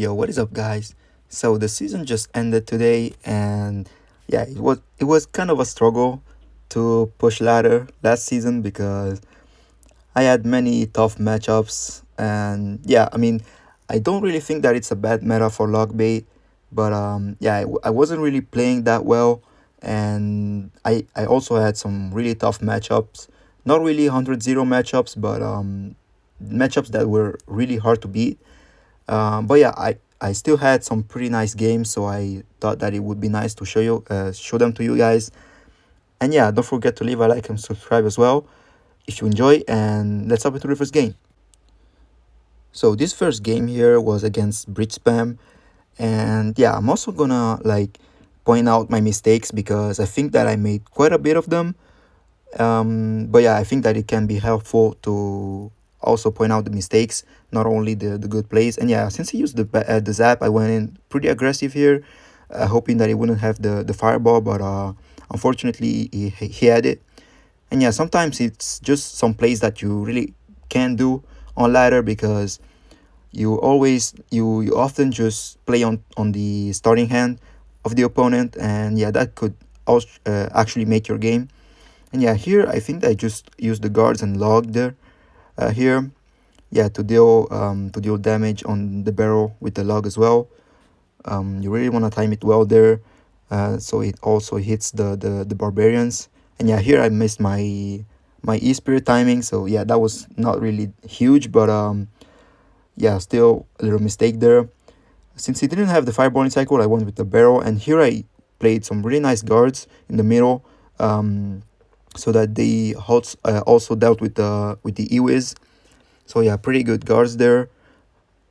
Yo, what is up, guys? So the season just ended today, and yeah, it was kind of a struggle to push ladder last season because I had many tough matchups, and yeah, I don't really think that it's a bad meta for log bait, but yeah, I wasn't really playing that well, and I also had some really tough matchups, not really 100-0 matchups, but matchups that were really hard to beat. But yeah, I still had some pretty nice games, so I thought that it would be nice to show them to you guys. And yeah, don't forget to leave a like and subscribe as well if you enjoy. And let's hop into the first game. So this first game here was against Bridspam, and yeah, I'm also gonna point out my mistakes because I think that I made quite a bit of them. But yeah, I think that it can be helpful to also point out the mistakes, not only the good plays. And yeah, since he used the zap, I went in pretty aggressive here, hoping that he wouldn't have the fireball, but unfortunately he had it. And yeah, sometimes it's just some plays that you really can't do on ladder because you often just play on the starting hand of the opponent, and yeah, that could also actually make your game. And yeah, here I think I just used the guards and log there here. Yeah, to deal damage on the barrel with the log as well. You really want to time it well there, so it also hits the barbarians. And yeah, here I missed my e-spirit timing, so yeah, that was not really huge, but yeah, still a little mistake there. Since he didn't have the fireballing cycle, I went with the barrel, and here I played some really nice guards in the middle. So that they also dealt with the Ewiz. So yeah, pretty good guards there,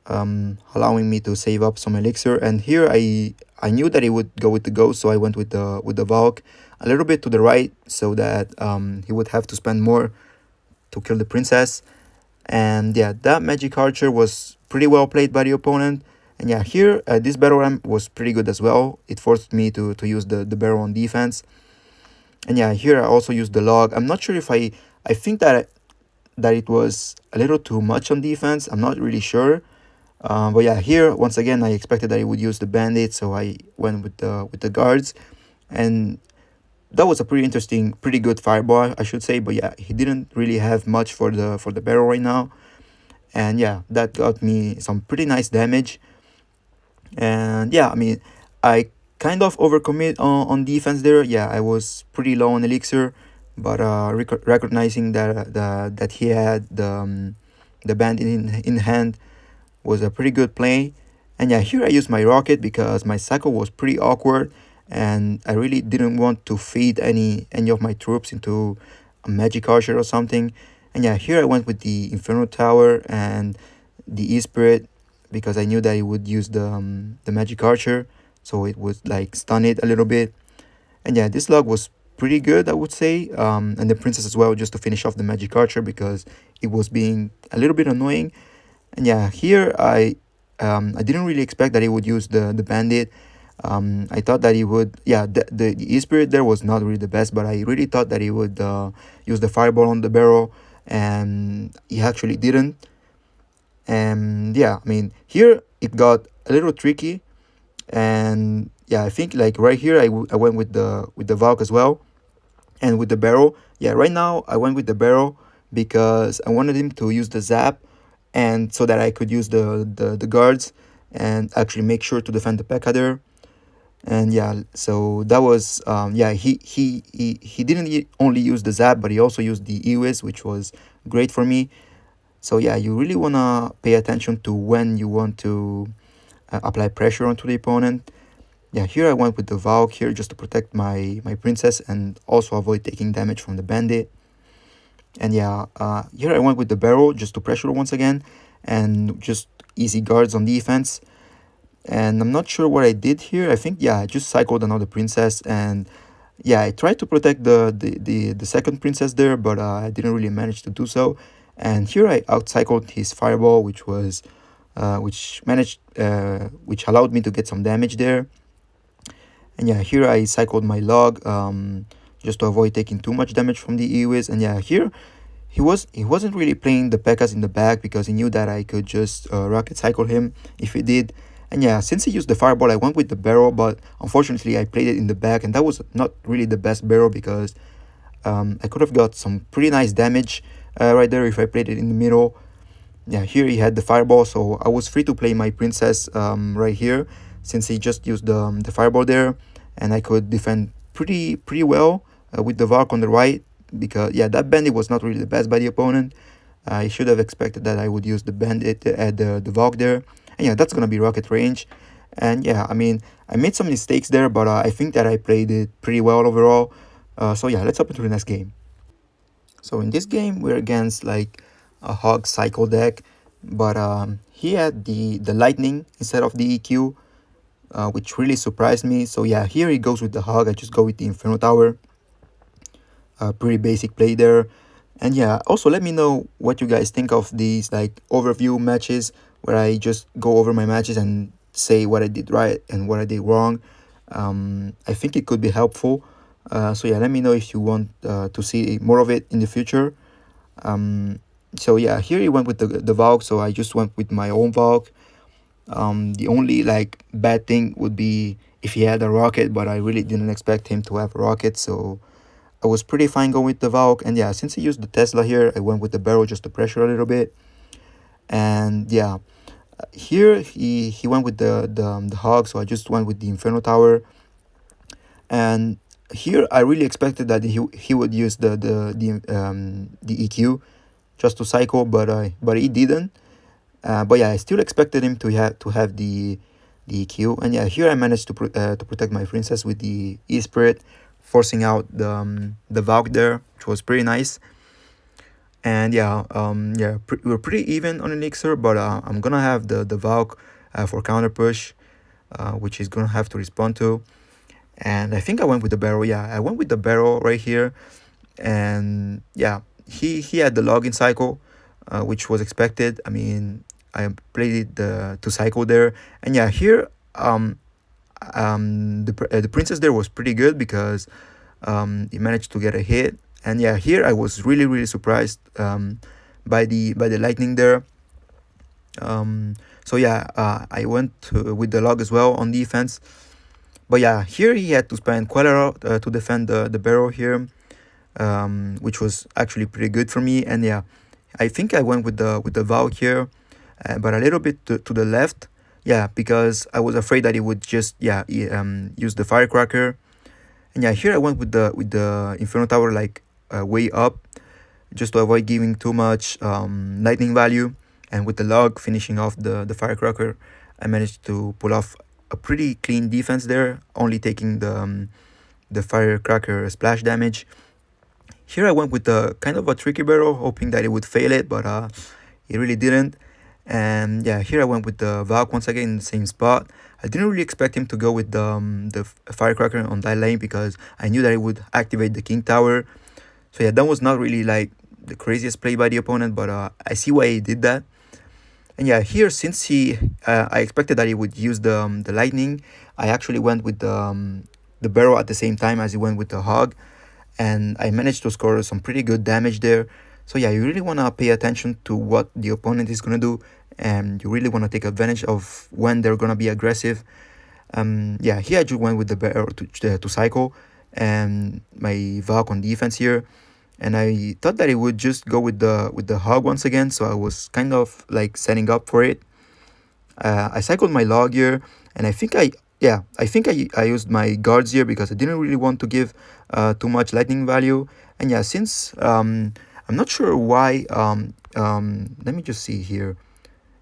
allowing me to save up some elixir. And here I knew that he would go with the ghost, so I went with the Valk a little bit to the right, so that he would have to spend more to kill the princess. And yeah, that magic archer was pretty well played by the opponent. And yeah, here this battle ram was pretty good as well. It forced me to use the barrel on defense. And yeah, here I also used the log. I'm not sure if I think that it was a little too much on defense. I'm not really sure. But yeah, here once again I expected that he would use the bandit, so I went with the guards, and that was a pretty interesting, pretty good fireball, I should say. But yeah, he didn't really have much for the barrel right now, and yeah, that got me some pretty nice damage. And yeah, I kind of overcommit on defense there. Yeah, I was pretty low on elixir, but recognizing that he had the band in hand was a pretty good play. And yeah, here I used my rocket because my cycle was pretty awkward, and I really didn't want to feed any of my troops into a magic archer or something. And yeah, here I went with the Inferno Tower and the E-Spirit because I knew that it would use the magic archer, so it would like stun it a little bit. And yeah, this log was pretty good, I would say, and the princess as well, just to finish off the magic archer because it was being a little bit annoying. And yeah, here I didn't really expect that he would use the bandit. I thought that he would, yeah, the E-Spirit there was not really the best, but I really thought that he would use the fireball on the barrel, and he actually didn't. And yeah, here it got a little tricky, and yeah, I think like right here I went with the Valk as well, and with the barrel. Yeah, right now I went with the barrel because I wanted him to use the zap, and so that I could use the guards and actually make sure to defend the P.E.K.K.A there. And yeah, so that was yeah, he didn't only use the zap, but he also used the Ewiz, which was great for me. So yeah, you really want to pay attention to when you want to apply pressure onto the opponent. Yeah, here I went with the Valk here just to protect my princess and also avoid taking damage from the bandit. And yeah, here I went with the barrel just to pressure once again and just easy guards on defense. And I'm not sure what I did here. I think, yeah, I just cycled another princess, and yeah, I tried to protect the second princess there, but I didn't really manage to do so. And here I outcycled his fireball, which allowed me to get some damage there. And yeah, here I cycled my log just to avoid taking too much damage from the Ewiz. And yeah, here he wasn't really playing the P.E.K.K.As in the back because he knew that I could just rocket cycle him if he did. And yeah, since he used the fireball, I went with the barrel, but unfortunately I played it in the back, and that was not really the best barrel because I could have got some pretty nice damage right there if I played it in the middle. Yeah, here he had the fireball, so I was free to play my princess right here since he just used the fireball there, and I could defend pretty well with the Valk on the right because yeah, that bandit was not really the best by the opponent. I should have expected that I would use the bandit at the Valk there, and yeah, that's gonna be rocket range. And yeah, I mean, I made some mistakes there, but I think that I played it pretty well overall. So yeah, let's hop into the next game. So in this game, we're against like a Hog cycle deck, but he had the lightning instead of the EQ, which really surprised me. So yeah, here he goes with the Hog. I just go with the Inferno Tower. Pretty basic play there. And yeah, also let me know what you guys think of these like overview matches where I just go over my matches and say what I did right and what I did wrong. I think it could be helpful. So yeah, let me know if you want to see more of it in the future. So yeah, here he went with the Valk, so I just went with my own Valk. The only like bad thing would be if he had a rocket, but I really didn't expect him to have a rocket, so I was pretty fine going with the Valk. And yeah, since he used the Tesla here, I went with the barrel just to pressure a little bit. And yeah, here he went with the Hog, so I just went with the Inferno Tower. And here I really expected that he would use the EQ just to cycle, but he didn't. But yeah, I still expected him to have the EQ. And yeah, here I managed to protect my princess with the E Spirit, forcing out the Valk there, which was pretty nice. And yeah, we're pretty even on Elixir, but I'm gonna have the Valk for counter push, which he's gonna have to respond to. And I think I went with the barrel. Yeah, I went with the barrel right here. And yeah, he had the login cycle, which was expected. I mean, I played it to cycle there. And yeah, here the princess there was pretty good because he managed to get a hit. And yeah, here I was really surprised by the lightning there. So yeah, I went with the log as well on defense. But yeah, here he had to spend quite a lot to defend the barrel here, which was actually pretty good for me. And yeah, I think I went with the Valk here, but a little bit to the left. Yeah, because I was afraid that he would just use the firecracker. And yeah, here I went with the Inferno Tower like way up, just to avoid giving too much lightning value. And with the log finishing off the firecracker, I managed to pull off a pretty clean defense there, only taking the firecracker splash damage. Here I went with a kind of a tricky barrel, hoping that it would fail it, but it really didn't. And yeah, here I went with the Valk once again in the same spot. I didn't really expect him to go with the firecracker on that lane because I knew that it would activate the King Tower. So yeah, that was not really like the craziest play by the opponent, but I see why he did that. And yeah, here since I expected that he would use the lightning, I actually went with the barrel at the same time as he went with the Hog, and I managed to score some pretty good damage there. So yeah, you really want to pay attention to what the opponent is going to do, and you really want to take advantage of when they're going to be aggressive. Yeah, here I just went with the barrel to cycle, and my Valk on defense here. And I thought that it would just go with the Hog once again, so I was kind of like setting up for it. I cycled my log here, and I used my guards here because I didn't really want to give too much lightning value. And yeah, since I'm not sure why, let me just see here.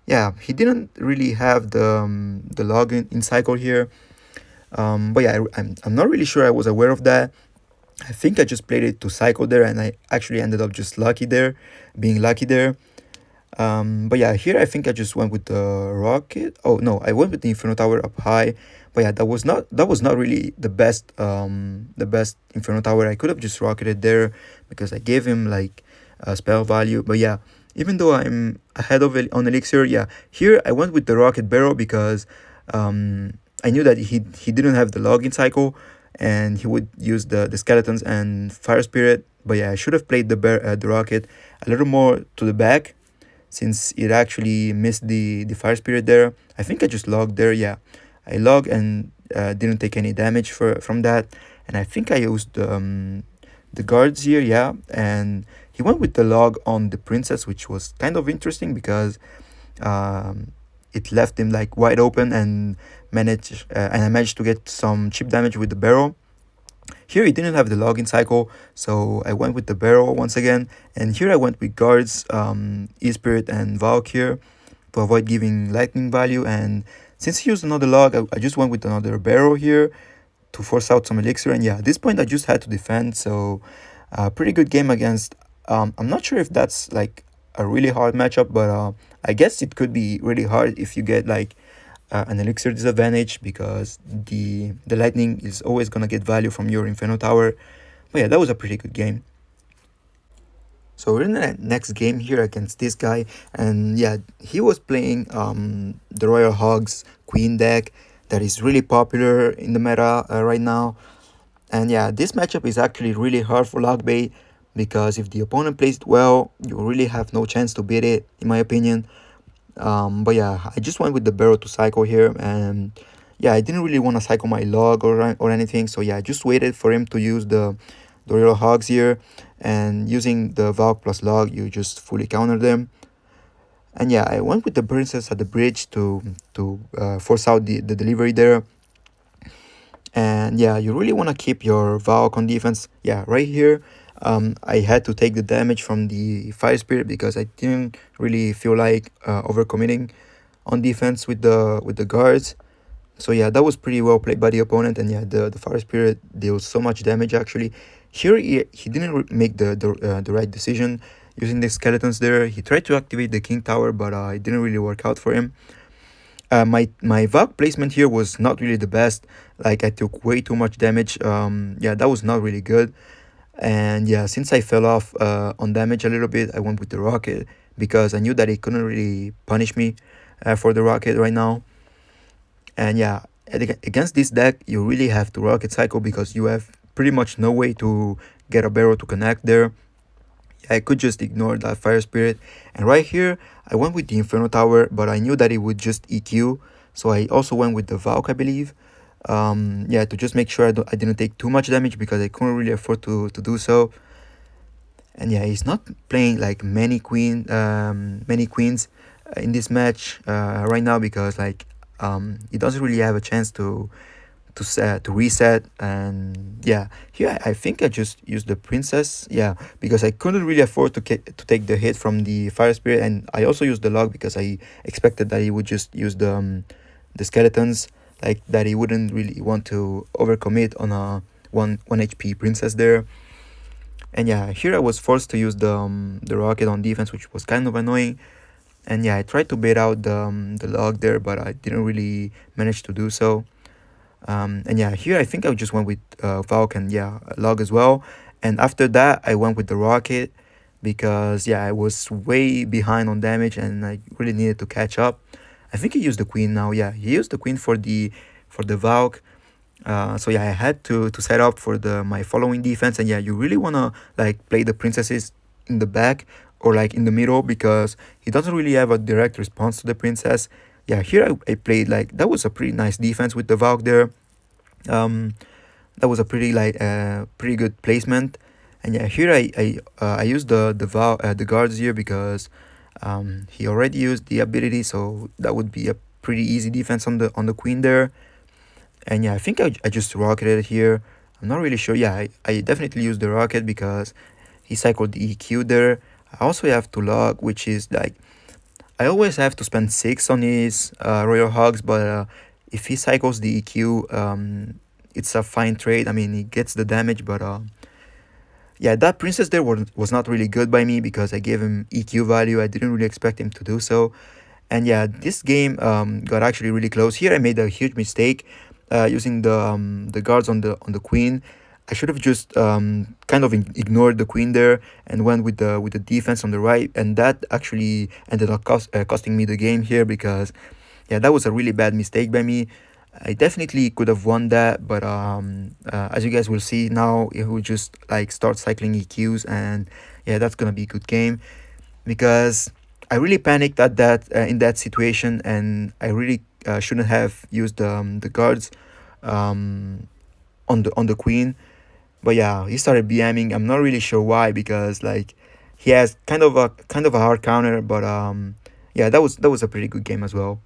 Yeah, he didn't really have the log in cycle here. But yeah, I'm not really sure I was aware of that. I think I just played it to cycle there, and I actually ended up just being lucky there. But yeah, here I think I just went with the rocket. Oh no, I went with the Inferno Tower up high. But yeah, that was not really the best Inferno Tower. I could have just rocketed there because I gave him like spell value. But yeah, even though I'm ahead of it on Elixir, yeah, here I went with the rocket barrel because I knew that he didn't have the login cycle, and he would use the skeletons and fire spirit. But yeah, I should have played the rocket a little more to the back, since it actually missed the fire spirit there. I think I just logged there. Yeah, I logged and didn't take any damage from that. And I think I used the guards here. Yeah, and he went with the log on the princess, which was kind of interesting because um, it left him like wide open and I managed to get some chip damage with the barrel. Here he didn't have the login cycle, so I went with the barrel once again, and here I went with guards, E-Spirit and Valk here to avoid giving lightning value, and since he used another log, I just went with another barrel here to force out some elixir, and yeah, at this point I just had to defend, so pretty good game against, I'm not sure if that's like a really hard matchup, but I guess it could be really hard if you get like an elixir disadvantage because the lightning is always gonna get value from your inferno tower. But yeah, that was a pretty good game. So we're in the next game here against this guy, and yeah, he was playing the Royal Hogs Queen deck that is really popular in the meta right now. And yeah, this matchup is actually really hard for Logbait because if the opponent plays it well, you really have no chance to beat it, in my opinion. But yeah, I just went with the barrel to cycle here, and yeah, I didn't really want to cycle my log or anything. So yeah, I just waited for him to use the real hogs here, and using the Valk plus log, you just fully counter them. And yeah, I went with the princess at the bridge to force out the delivery there. And yeah, you really want to keep your Valk on defense. Yeah, right here, I had to take the damage from the Fire Spirit because I didn't really feel like overcommitting on defense with the guards. So yeah, that was pretty well played by the opponent, and yeah, the Fire Spirit deals so much damage actually. Here he didn't make the right decision using the skeletons there. He tried to activate the King Tower, but it didn't really work out for him. My Valk placement here was not really the best. Like I took way too much damage. Yeah, that was not really good. And yeah, since I fell off on damage a little bit, I went with the rocket because I knew that it couldn't really punish me for the rocket right now. And yeah, against this deck, you really have to rocket cycle because you have pretty much no way to get a barrel to connect there. I could just ignore that Fire Spirit. And right here, I went with the Inferno Tower, but I knew that it would just EQ. So I also went with the Valk, I believe. Yeah, to just make sure I didn't take too much damage because I couldn't really afford to do so. And yeah, he's not playing like many queens in this match right now because like he doesn't really have a chance to reset. And yeah, here I think I just used the princess, yeah, because I couldn't really afford to take the hit from the Fire Spirit, and I also used the log because I expected that he would just use the skeletons, like that he wouldn't really want to overcommit on a 1 HP princess there. And yeah, here I was forced to use the rocket on defense, which was kind of annoying. And yeah, I tried to bait out the log there, but I didn't really manage to do so. And yeah, here I think I just went with Valk and yeah, log as well. And after that, I went with the rocket because yeah, I was way behind on damage and I really needed to catch up. I think he used the queen now. Yeah, he used the queen for the Valk. So yeah, I had to set up for my following defense, and yeah, you really wanna like play the princesses in the back or like in the middle because he doesn't really have a direct response to the princess. Yeah, here I played like that was a pretty nice defense with the Valk there. Um, that was a pretty good placement, and yeah, here I used the guards here because he already used the ability, so that would be a pretty easy defense on the queen there. And yeah, I think I just rocketed here. I'm not really sure. Yeah, I definitely used the rocket because he cycled the EQ there. I also have to log, which is like, I always have to spend 6 on his Royal Hogs, but if he cycles the EQ, it's a fine trade. I mean, he gets the damage, but yeah, that princess there was not really good by me because I gave him EQ value. I didn't really expect him to do so. And yeah, this game got actually really close. Here I made a huge mistake using the guards on the queen. I should have just kind of ignored the queen there and went with the defense on the right, and that actually ended up costing me the game here because yeah, that was a really bad mistake by me. I definitely could have won that, but as you guys will see now, it will just like start cycling EQs, and yeah, that's gonna be a good game because I really panicked at that in that situation, and I really shouldn't have used the guards um, on the queen. But yeah, he started BMing. I'm not really sure why, because like he has kind of a hard counter. But yeah, that was a pretty good game as well.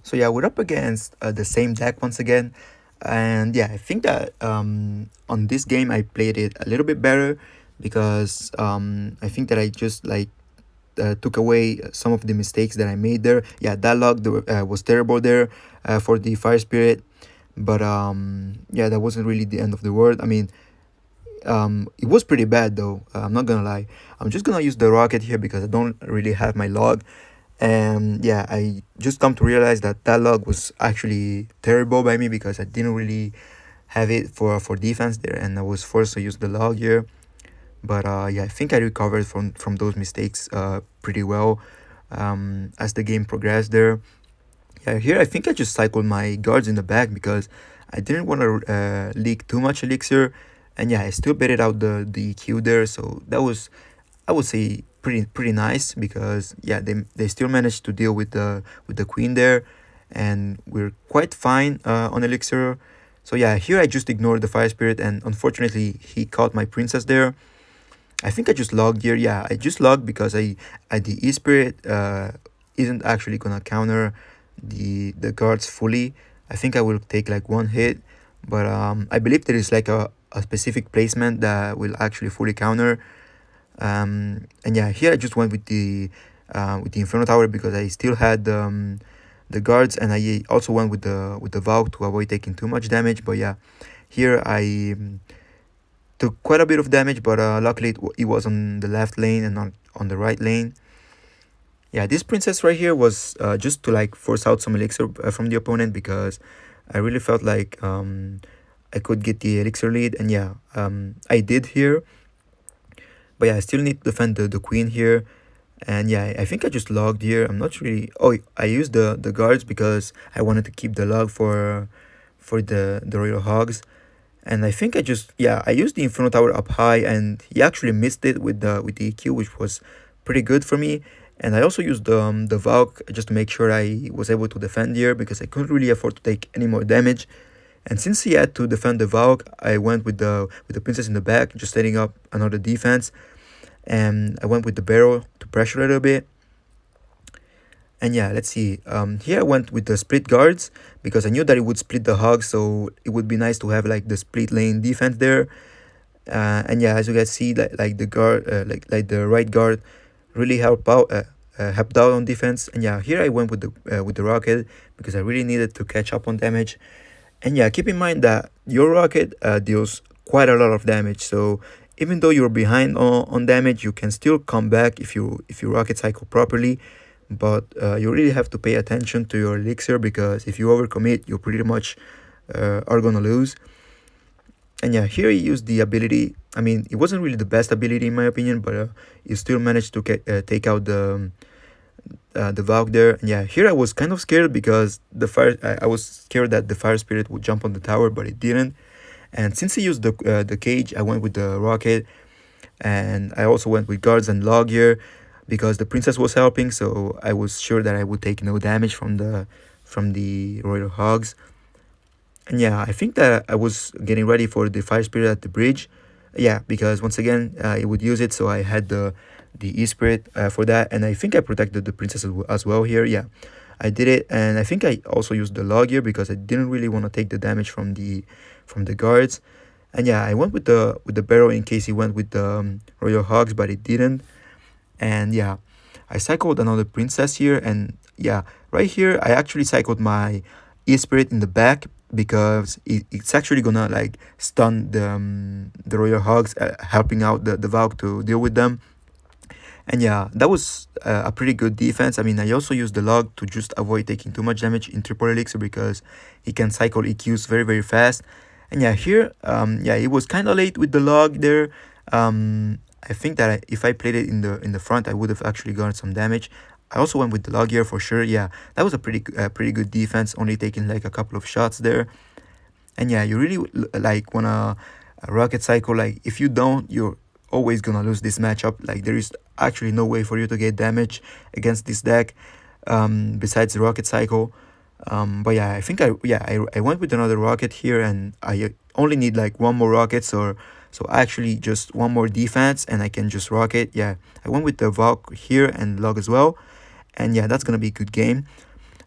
So yeah, we're up against the same deck once again, and yeah, I think that on this game I played it a little bit better because I think that I just like took away some of the mistakes that I made there. Yeah, that log was terrible there for the fire spirit, but yeah, that wasn't really the end of the world. I mean, it was pretty bad though. I'm not gonna lie. I'm just gonna use the rocket here because I don't really have my log. And yeah, I just come to realize that that log was actually terrible by me because I didn't really have it for defense there, and I was forced to use the log here. But yeah, I think I recovered from those mistakes pretty well as the game progressed there. Yeah, here I think I just cycled my guards in the back because I didn't want to leak too much elixir, and yeah, I still baited out the EQ there. So that was, I would say, pretty nice because yeah, they still managed to deal with the queen there, and we're quite fine on elixir. So yeah, here I just ignored the fire spirit, and unfortunately he caught my princess there. I think I just logged here. Yeah, I just logged because I the E spirit isn't actually gonna counter the guards fully. I think I will take like one hit, but I believe there is like a specific placement that will actually fully counter. And yeah, here I just went with the Inferno Tower because I still had the guards, and I also went with the Valk to avoid taking too much damage. But yeah, here I took quite a bit of damage, but luckily it was on the left lane and not on the right lane. Yeah, this princess right here was just to like force out some elixir from the opponent because I really felt like I could get the elixir lead, and yeah, I did here. But yeah, I still need to defend the queen here. And yeah, I think I just logged here. I'm not really. Oh, I used the guards because I wanted to keep the log for the royal hogs. And I think I just, yeah, I used the Inferno Tower up high, and he actually missed it with the EQ, which was pretty good for me. And I also used the Valk just to make sure I was able to defend here because I couldn't really afford to take any more damage. And since he had to defend the Valk, I went with the princess in the back, just setting up another defense. And I went with the barrel to pressure a little bit. And yeah, let's see. Here I went with the split guards because I knew that it would split the hogs, so it would be nice to have like the split lane defense there. And yeah, as you guys see, like the guard, like the right guard, really helped out on defense. And yeah, here I went with the rocket because I really needed to catch up on damage. And yeah, keep in mind that your rocket deals quite a lot of damage. So even though you're behind on damage, you can still come back if you rocket cycle properly. But you really have to pay attention to your elixir because if you overcommit, you pretty much are gonna lose. And yeah, here he used the ability. I mean, it wasn't really the best ability in my opinion, but you still managed to take out the Valk there. And yeah, here I was kind of scared because I was scared that the fire spirit would jump on the tower, but it didn't. And since he used the cage, I went with the rocket, and I also went with guards and log here because the princess was helping, so I was sure that I would take no damage from the royal hogs. And yeah, I think that I was getting ready for the fire spirit at the bridge. Yeah, because once again, it would use it, so I had the E spirit for that, and I think I protected the princess as well here. Yeah, I did it, and I think I also used the log here because I didn't really want to take the damage from the guards. And yeah, I went with the barrel in case he went with the royal hogs, but it didn't. And yeah, I cycled another princess here, and yeah, right here I actually cycled my E spirit in the back because it's actually gonna like stun the royal hogs, helping out the Valk to deal with them. And yeah, that was a pretty good defense. I mean, I also used the log to just avoid taking too much damage in triple elixir because he can cycle EQs very fast. And yeah, here yeah, it was kind of late with the log there. I think that if I played it in the front, I would have actually gotten some damage. I also went with the log here for sure. Yeah, that was a pretty good defense, only taking like a couple of shots there. And yeah, you really like wanna rocket cycle. Like if you don't, you're always gonna lose this matchup. Like there is actually no way for you to get damage against this deck, besides the rocket cycle. But yeah, I think I went with another rocket here, and I only need like one more rocket, so actually just one more defense and I can just rocket. Yeah, I went with the Valk here and log as well, and yeah, that's gonna be a good game.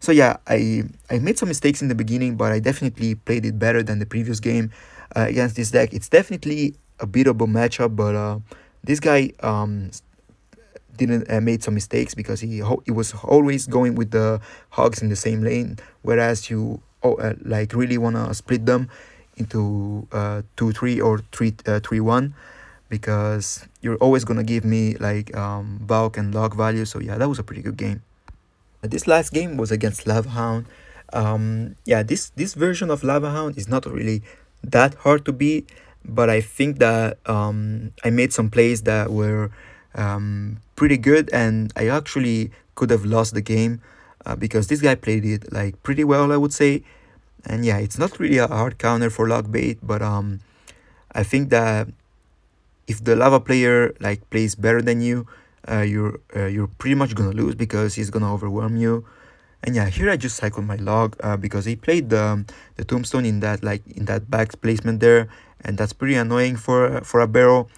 So yeah, I made some mistakes in the beginning, but I definitely played it better than the previous game against this deck. It's definitely a beatable matchup, but this guy didn't made some mistakes because he was always going with the hogs in the same lane, whereas you like really wanna split them into 2-3 or 3-1, because you're always gonna give me like bulk and log value. So yeah, that was a pretty good game. This last game was against Lava Hound. Yeah, this version of Lava Hound is not really that hard to beat, but I think that I made some plays that were pretty good, and I actually could have lost the game because this guy played it like pretty well, I would say. And yeah, it's not really a hard counter for log bait, but I think that if the lava player like plays better than you, you're pretty much gonna lose because he's gonna overwhelm you. And yeah, here I just cycled my log because he played the tombstone in that back placement there, and that's pretty annoying for a barrel.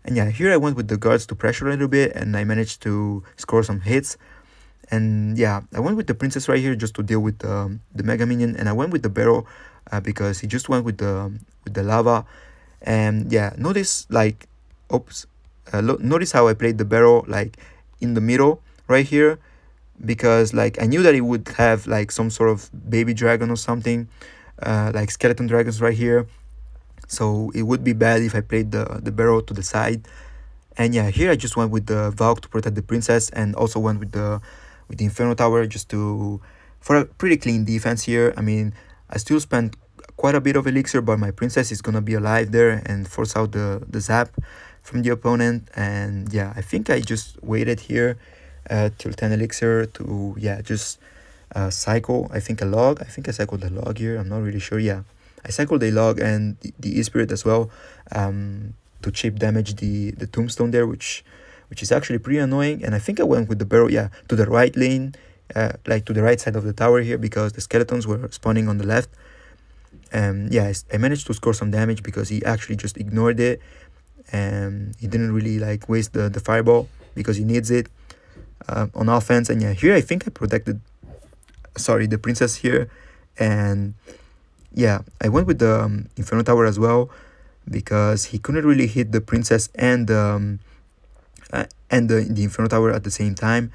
And yeah, here I went with the guards to pressure a little bit, and I managed to score some hits. And yeah, I went with the princess right here just to deal with the mega minion, and I went with the barrel because he just went with the lava. And yeah, notice like, oops, notice how I played the barrel like in the middle right here, because like I knew that it would have like some sort of baby dragon or something, like skeleton dragons right here. So it would be bad if I played the barrel to the side. And yeah, here I just went with the Valk to protect the princess, and also went with the Inferno Tower just to for a pretty clean defense here. I mean, I still spent quite a bit of elixir, but my princess is gonna be alive there and force out the zap from the opponent. And yeah, I think I just waited here till 10 elixir to just cycle. I think I cycled the log here. I'm not really sure. Yeah, I cycled the log and the e-spirit as well, to chip damage the tombstone there, which is actually pretty annoying. And I think I went with the barrel, to the right lane, like to the right side of the tower here, because the skeletons were spawning on the left. Yeah, I managed to score some damage because he actually just ignored it, and he didn't really like waste the fireball because he needs it on offense. And yeah, here I think I protected, the princess here. And yeah, I went with the Inferno Tower as well because he couldn't really hit the princess and the Inferno Tower at the same time.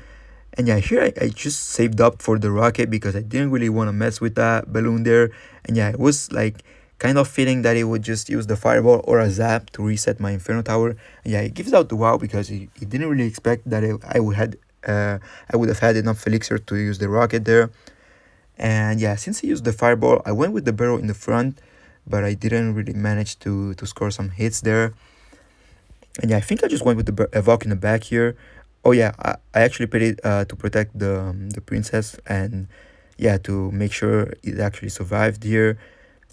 And yeah, here I just saved up for the rocket because I didn't really want to mess with that balloon there. And yeah, it was like kind of feeling that it would just use the fireball or a zap to reset my Inferno Tower. And yeah, it gives out the wow because he didn't really expect that I would have had enough elixir to use the rocket there. And yeah, since he used the fireball, I went with the barrel in the front, but I didn't really manage to score some hits there. And yeah, I think I just went with the Valk in the back here. Oh yeah, I actually played it to protect the princess, and yeah, to make sure it actually survived here.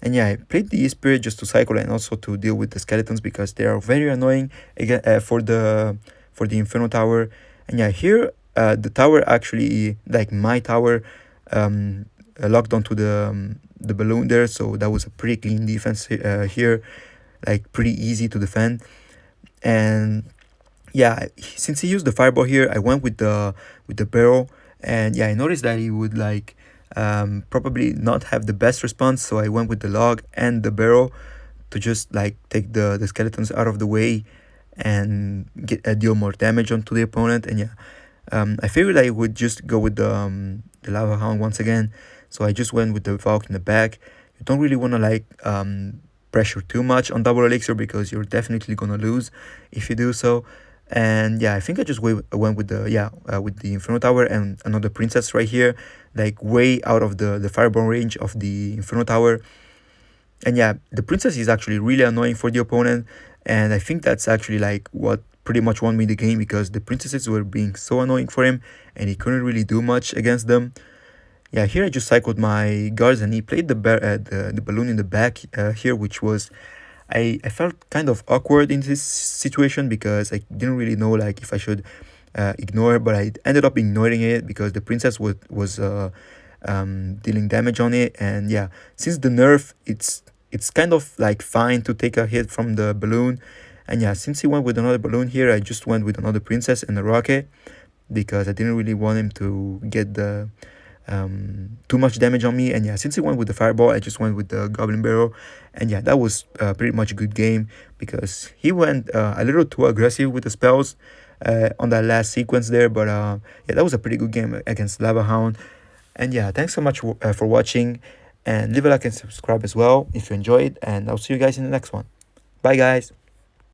And yeah, I played the spirit just to cycle and also to deal with the skeletons because they are very annoying again for the Inferno Tower. And yeah, here the tower actually, like my tower, locked onto the balloon there, so that was a pretty clean defense here, like pretty easy to defend. And yeah, since he used the fireball here, I went with the barrel. And yeah, I noticed that he would like probably not have the best response, so I went with the log and the barrel to just like take the skeletons out of the way and deal more damage onto the opponent. And yeah, I figured I would just go with the Lava Hound once again, so I just went with the Valk in the back. You don't really want to like pressure too much on double elixir because you're definitely gonna lose if you do so. And yeah, I think I just went with the Inferno Tower and another princess right here, like way out of the fireball range of the Inferno Tower. And yeah, the princess is actually really annoying for the opponent, and I think that's actually like what pretty much won me the game because the princesses were being so annoying for him and he couldn't really do much against them. Yeah, here I just cycled my guards and he played the balloon in the back here, which was I felt kind of awkward in this situation because I didn't really know like if I should ignore, but I ended up ignoring it because the princess was dealing damage on it. And yeah, since the nerf, it's kind of like fine to take a hit from the balloon. And yeah, since he went with another balloon here, I just went with another princess and a rocket because I didn't really want him to get the too much damage on me. And yeah, since he went with the fireball, I just went with the goblin barrel. And yeah, that was pretty much a good game because he went a little too aggressive with the spells on that last sequence there. But yeah, that was a pretty good game against Lava Hound. And yeah, thanks so much for watching, and leave a like and subscribe as well if you enjoyed. And I'll see you guys in the next one. Bye, guys.